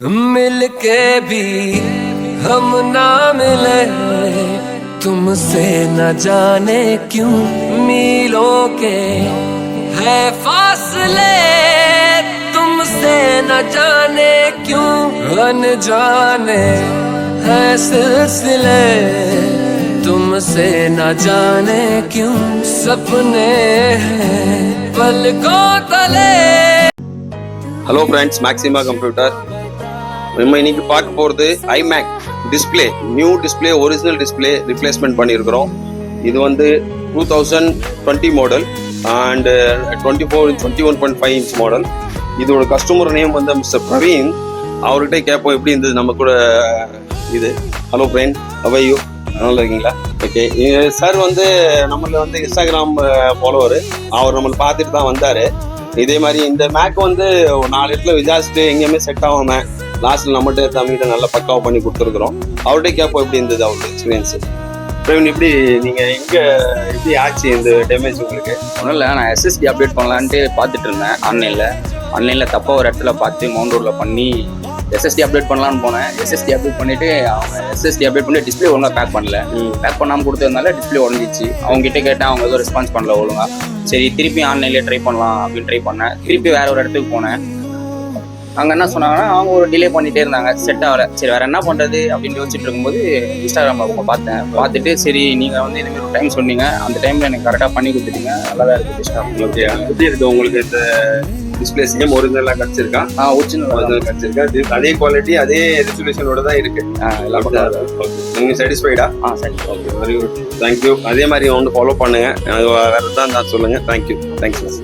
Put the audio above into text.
मिलके भी हम ना मिले, तुमसे न जाने क्यों मीलों के है फासले, तुमसे न जाने क्यों अनजाने है सिलसिले, तुमसे न जाने क्यों सपने हैं पलकों तले। Hello friends, maxima computer. நம்ம இன்னைக்கு பார்க்க போகிறது iMac display, new display, original display replacement பண்ணியிருக்கிறோம். இது வந்து 2020 மாடல் அண்ட் 21.5 இன்ச் மாடல். இதோட கஸ்டமர் நேம் வந்து மிஸ்டர் பிரவீன். அவர்கிட்ட கேட்போம் எப்படி இருந்தது நம்ம கூட இது. Hello friend, how are you? நல்லா இருக்கீங்களா? ஓகே. சார் வந்து நம்மள வந்து இன்ஸ்டாகிராம் ஃபாலோவர். அவர் நம்மளை பார்த்துட்டு தான் வந்தார். இதே மாதிரி இந்த மேக் வந்து 4 இடத்துல விசாரிச்சுட்டு எங்கேயுமே செட் ஆகாமல் லாஸ்ட்டில் நம்மகிட்ட தம்பிகிட்ட நல்லா பக்காவாக பண்ணி கொடுத்துருக்குறோம். அவர்கிட்ட கேட்போம் எப்படி இருந்தது அவரோட எக்ஸ்பீரியன்ஸு. பிரவீன், எப்படி நீங்கள் எங்கே எப்படி ஆச்சு இந்த டேமேஜ் உங்களுக்கு? ஒன்றும் இல்லை, நான் எஸ்எஸ்டி அப்டேட் பண்ணலான்ட்டு பார்த்துட்டு இருந்தேன். ஆன்லைனில் தப்பாக ஒரு இடத்துல பார்த்து மவுண்ட் ரோடில் பண்ணி எஸ்எஸ்டி அப்டேட் பண்ணலான்னு போனேன். எஸ்எஸ்டி அப்டேட் பண்ணிவிட்டு அவங்க எஸ்எஸ்டி அப்டேட் பண்ணி டிஸ்பிளே ஒழுங்காக பேக் பண்ணல. பேக் பண்ணாமல் கொடுத்ததுனால டிஸ்பிளே உடஞ்சிச்சு. அவங்ககிட்ட கேட்டேன், அவங்க எதுவும் ரெஸ்பான்ஸ் பண்ணல ஒழுங்காக. சரி, திருப்பி ஆன்லைன்லேயே ட்ரை பண்ணலாம் அப்படின்னு ட்ரை பண்ணேன். திருப்பி வேறு ஒரு இடத்துக்கு போனேன். அங்கே என்ன சொன்னாங்கன்னா, அவங்க ஒரு டிலே பண்ணிகிட்டே இருந்தாங்க, செட் ஆகலை. சரி, வேறு என்ன பண்ணுறது அப்படின்னு யோசிச்சுட்டு இருக்கும்போது இன்ஸ்டாகிராமில் அவங்க பார்த்துட்டு சரி, நீங்கள் வந்து இதுமாரி ஒரு டைம் சொன்னீங்க, அந்த டைமில் எனக்கு கரெக்டாக பண்ணி கொடுத்துட்டீங்க. நல்லா தான் இருக்குது டிஸ்டாப். ஓகே, எப்படி இருக்குது உங்களுக்கு இந்த டிஸ்பிளே? சேம் ஒரிஜினலாக கிடச்சிருக்கா? ஒரிஜினல் கிடச்சிருக்கா? அதே குவாலிட்டி அதே ரெசல்யூஷனோட தான் இருக்குது. எல்லாம் நீங்கள் சாட்டிஸ்ஃபைடா? சரி, ஓகே, வெரி குட், தேங்க்யூ. அதே மாதிரி வந்து ஃபாலோ பண்ணுங்கள். வேறு தான் சொல்லுங்கள். தேங்க்யூ.